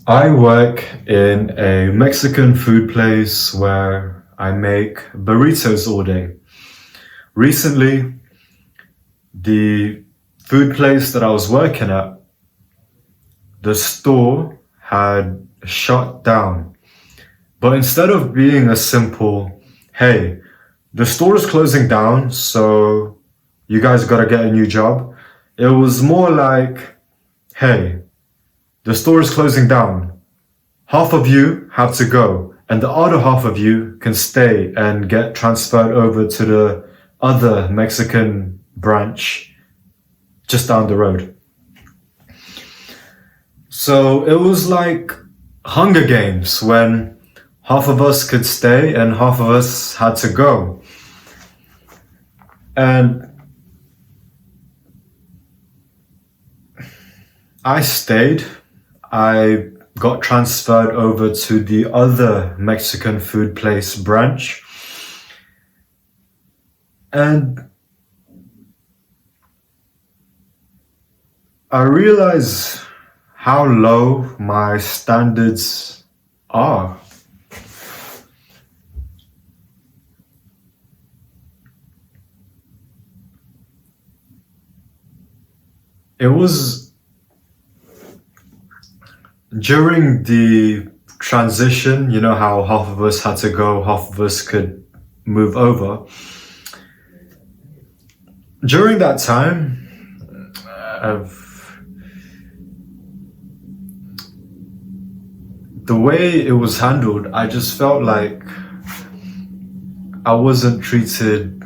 I work in a Mexican food place where I make burritos all day. Recently, the food place that I was working at, the store had shut down. But instead of being a simple, hey, the store is closing down, so you guys gotta get a new job, it was more like, hey, the store is closing down. Half of you have to go, and the other half of you can stay and get transferred over to the other Mexican branch just down the road. So it was like Hunger Games when half of us could stay and half of us had to go. And I stayed. I got transferred over to the other Mexican food place branch. And I realize how low my standards are. It was during the transition, you know how half of us had to go, half of us could move over. During that time, the way it was handled, I just felt like I wasn't treated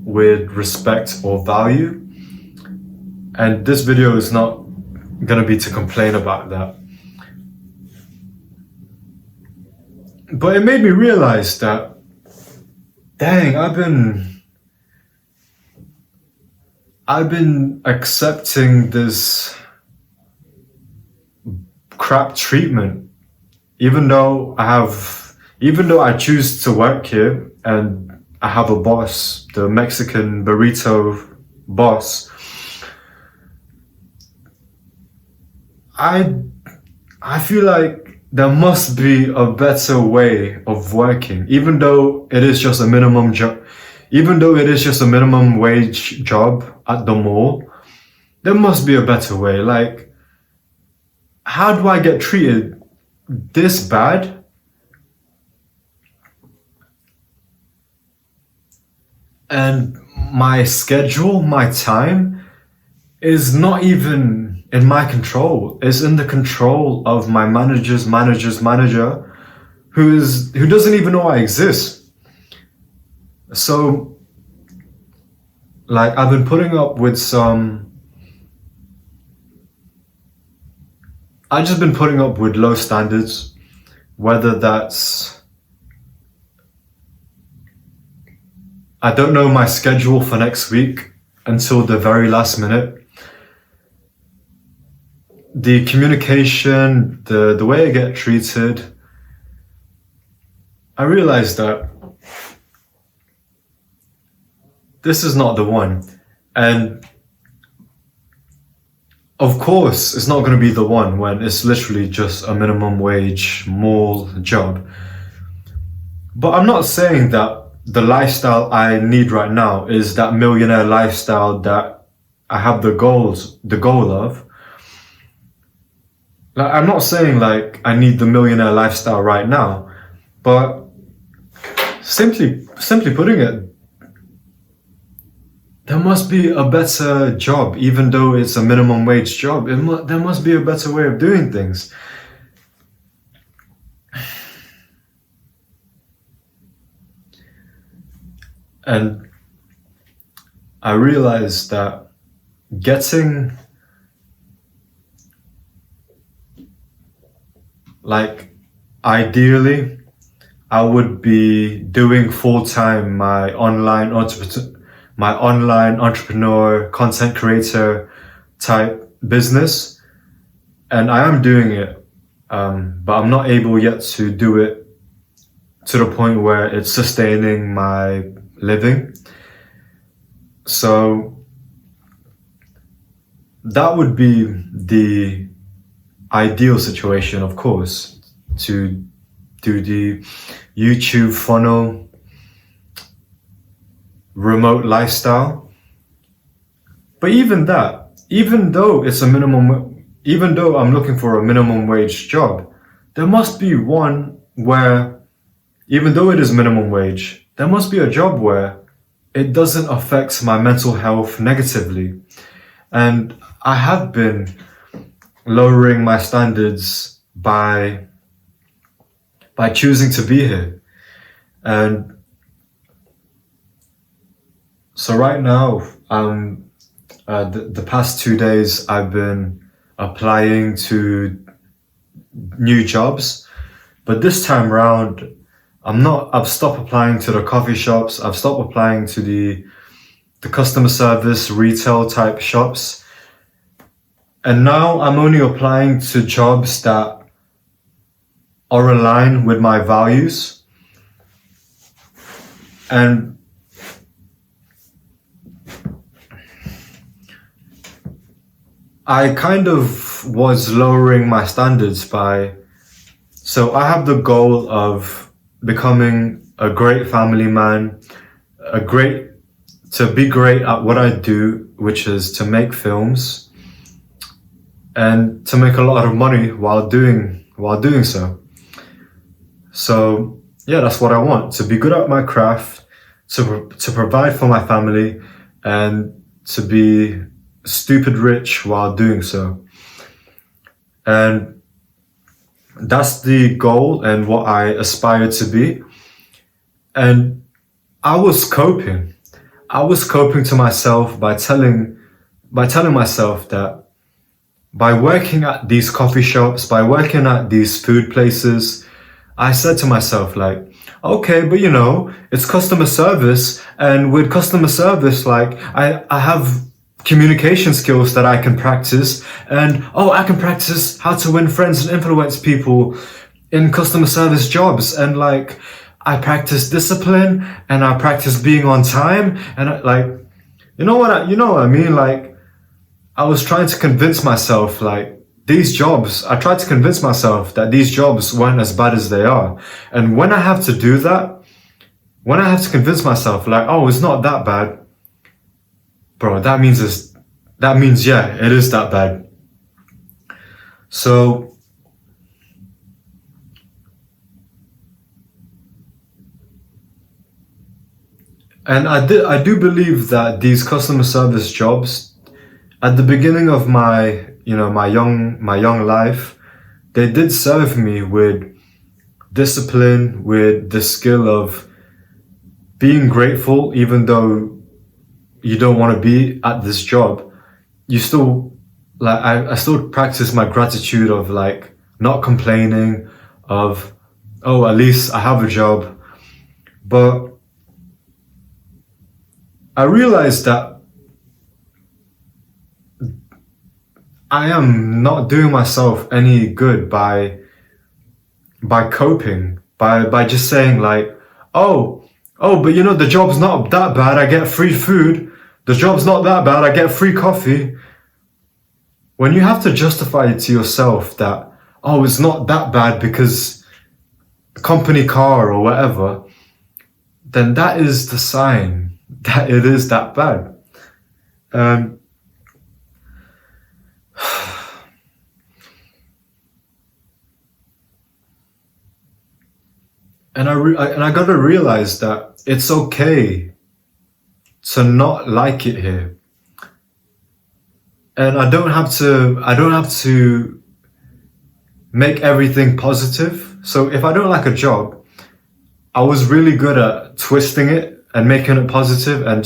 with respect or value. And this video is not gonna be to complain about that. But it made me realize that, dang, I've been accepting this crap treatment, even though I choose to work here and I have a boss, the Mexican burrito boss. I feel like there must be a better way of working, even though it is just a minimum job. Even though it is just a minimum wage job at the mall, there must be a better way. Like, how do I get treated this bad? And my schedule, my time is not even in my control. It's in the control of my manager's manager's manager, who doesn't even know I exist. So, like, I've been putting up with I've just been putting up with low standards, whether that's, I don't know my schedule for next week until the very last minute. The communication, the way I get treated, I realized that this is not the one. And of course, it's not going to be the one when it's literally just a minimum wage mall job. But I'm not saying that the lifestyle I need right now is that millionaire lifestyle that I have the goal of. Like, I'm not saying like I need the millionaire lifestyle right now, but simply putting it, there must be a better job, even though it's a minimum wage job. There must be a better way of doing things. And I realized that getting, like, ideally, I would be doing full-time my online entrepreneur, content creator type business. And I am doing it, but I'm not able yet to do it to the point where it's sustaining my living. So that would be the ideal situation, of course, to do the YouTube funnel remote lifestyle. But even that, even though I'm looking for a minimum wage job, there must be one where, even though it is minimum wage, there must be a job where it doesn't affect my mental health negatively. And I have been lowering my standards by choosing to be here. And so right now, the past 2 days, I've been applying to new jobs, but this time around, I've stopped applying to the coffee shops. I've stopped applying to the customer service, retail type shops. And now I'm only applying to jobs that are aligned with my values. And I kind of was lowering my standards so I have the goal of becoming a great family man, to be great at what I do, which is to make films and to make a lot of money while doing so. So yeah, that's what I want, to be good at my craft, to provide for my family, and to be stupid rich while doing so. And that's the goal and what I aspire to be. And I was coping to myself by telling myself that by working at these coffee shops, by working at these food places, I said to myself, like, okay, but it's customer service, and with customer service, like, I have communication skills that I can practice, and I can practice how to win friends and influence people in customer service jobs, and like, I practice discipline, and I practice being on time, and you know what I mean? Like, I was trying to convince myself, like, I tried to convince myself that these jobs weren't as bad as they are. And when I have to do that, when I have to convince myself, like, it's not that bad, bro, that means yeah, it is that bad. So and I do believe that these customer service jobs, at the beginning of my young life, they did serve me with discipline, with the skill of being grateful, even though you don't want to be at this job. You still, like, I still practice my gratitude of, like, not complaining, of, at least I have a job. But I realized that I am not doing myself any good by coping, by just saying, like, but the job's not that bad, I get free food. The job's not that bad, I get free coffee. When you have to justify it to yourself that, it's not that bad because company car or whatever, then that is the sign that it is that bad. And I gotta realize that it's okay to not like it here. And I don't have to make everything positive. So if I don't like a job, I was really good at twisting it and making it positive, and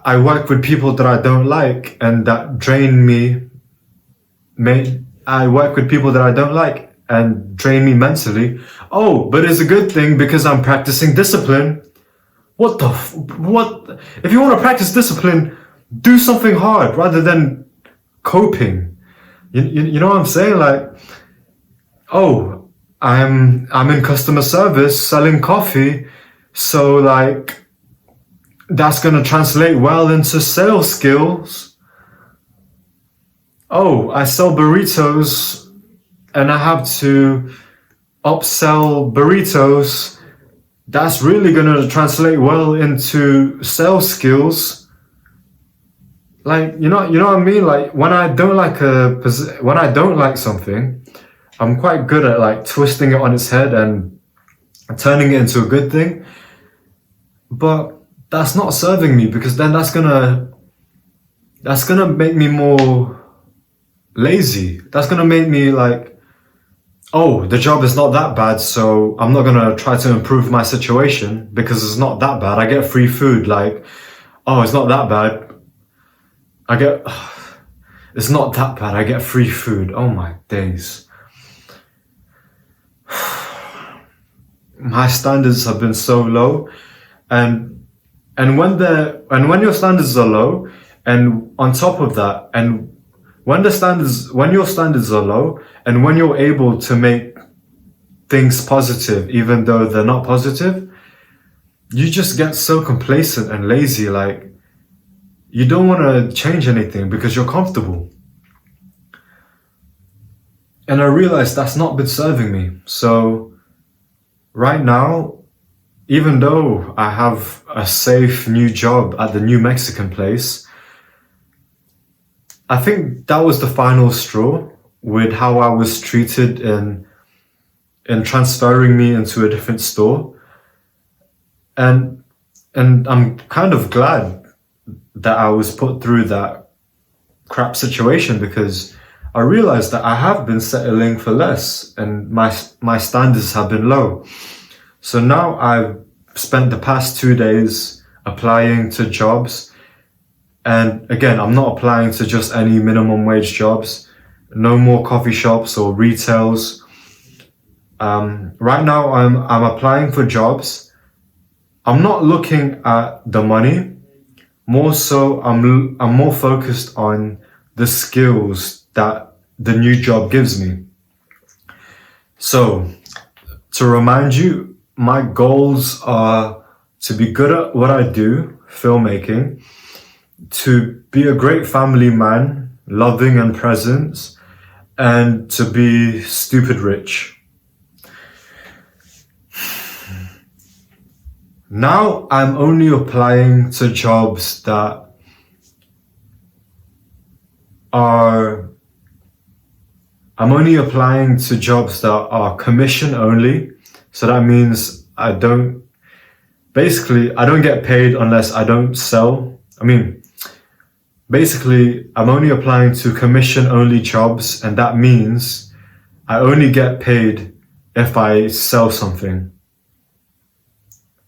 I work with people that I don't like and that drain me. I work with people that I don't like and drain me mentally. But it's a good thing because I'm practicing discipline. What? If you want to practice discipline, do something hard rather than coping. You know what I'm saying? Like, I'm in customer service selling coffee, so like, that's going to translate well into sales skills. Oh, I sell burritos and I have to upsell burritos. That's really going to translate well into sales skills. Like, you know what I mean? Like, when I don't like something, I'm quite good at like twisting it on its head and turning it into a good thing. But that's not serving me, because then that's gonna make me more lazy. That's gonna make me like, oh, the job is not that bad, so I'm not gonna try to improve my situation because it's not that bad. I get free food. Like, oh, it's not that bad. It's not that bad. I get free food. Oh my days. My standards have been so low, and when your standards are low, and on top of that, and when your standards are low, and when you're able to make things positive even though they're not positive, you just get so complacent and lazy. Like, you don't want to change anything because you're comfortable. And I realized that's not been serving me. So right now, even though I have a safe new job at the new Mexican place, I think that was the final straw with how I was treated in transferring me into a different store. And I'm kind of glad that I was put through that crap situation, because I realized that I have been settling for less and my standards have been low. So now I've spent the past 2 days applying to jobs. And again, I'm not applying to just any minimum wage jobs. No more coffee shops or retails. Right now I'm applying for jobs. I'm not looking at the money. More so, I'm more focused on the skills that the new job gives me. So, to remind you, my goals are to be good at what I do, filmmaking, to be a great family man, loving and present, and to be stupid rich. Now I'm only applying to jobs that are commission only. So that means I don't get paid unless I don't sell. Basically, I'm only applying to commission only jobs, and that means I only get paid if I sell something.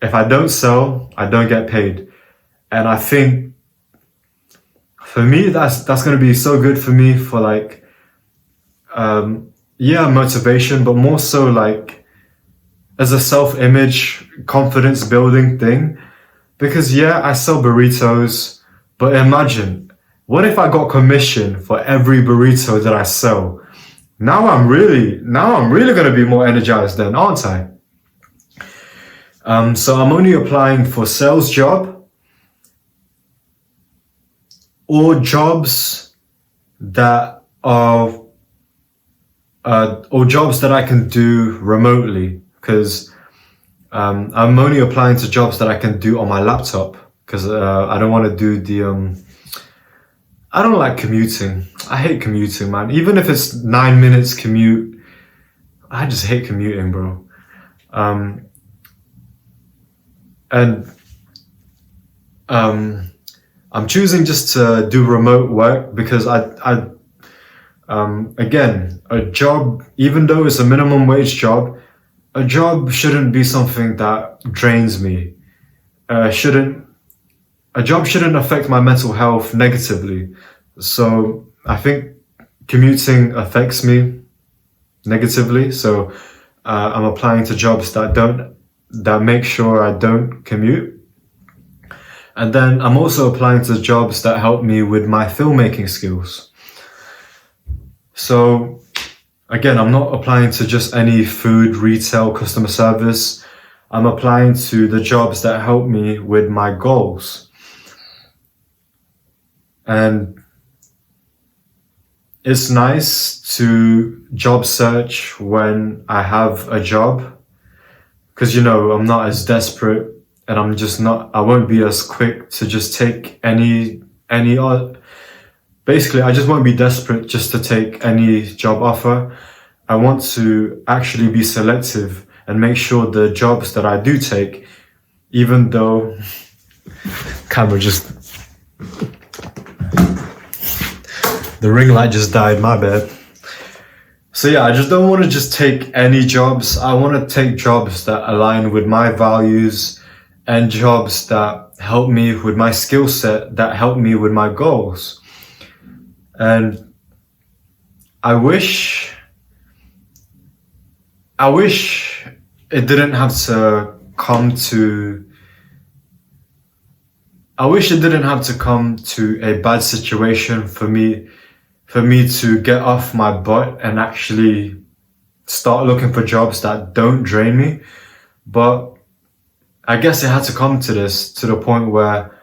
If I don't sell, I don't get paid. And I think for me, that's going to be so good for me for like, motivation, but more so like as a self-image, confidence building thing. Because I sell burritos, but imagine, what if I got commission for every burrito that I sell? Now I'm really going to be more energized then, aren't I? So I'm only applying for sales job or jobs that are or jobs that I can do remotely, because I'm only applying to jobs that I can do on my laptop, because I don't want to do I don't like commuting. I hate commuting, man. Even if it's 9 minutes commute, I just hate commuting, bro. And I'm choosing just to do remote work because again, a job, even though it's a minimum wage job, a job shouldn't be something that drains me. A job shouldn't affect my mental health negatively. So I think commuting affects me negatively. So I'm applying to jobs that make sure I don't commute. And then I'm also applying to jobs that help me with my filmmaking skills. So again, I'm not applying to just any food, retail, customer service. I'm applying to the jobs that help me with my goals. And it's nice to job search when I have a job, because I'm not as desperate, and I won't be as quick to just take basically I just won't be desperate just to take any job offer. I want to actually be selective and make sure the jobs that I do take, even though camera just, the ring light just died, my bad. So yeah, I just don't want to just take any jobs. I want to take jobs that align with my values and jobs that help me with my skill set, that help me with my goals. And I wish it didn't have to come to a bad situation for me to get off my butt and actually start looking for jobs that don't drain me. But I guess it had to come to the point where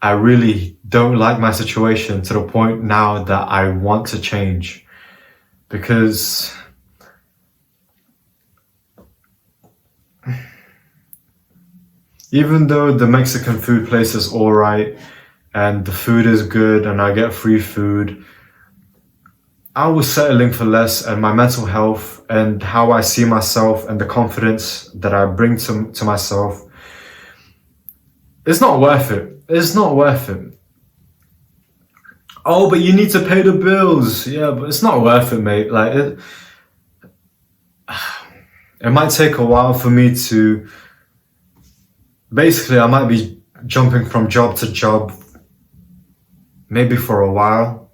I really don't like my situation, to the point now that I want to change. Because even though the Mexican food place is alright and the food is good and I get free food, I was settling for less, and my mental health and how I see myself and the confidence that I bring to myself, it's not worth it. It's not worth it. Oh, but you need to pay the bills. Yeah, but it's not worth it, mate. Like, it might take a while for me to, basically I might be jumping from job to job, maybe for a while.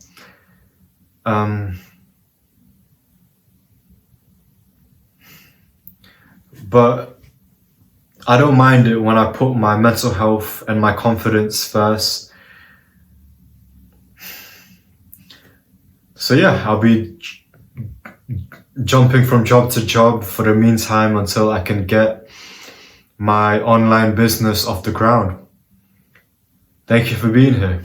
But I don't mind it when I put my mental health and my confidence first. So yeah, I'll be jumping from job to job for the meantime until I can get my online business off the ground. Thank you for being here.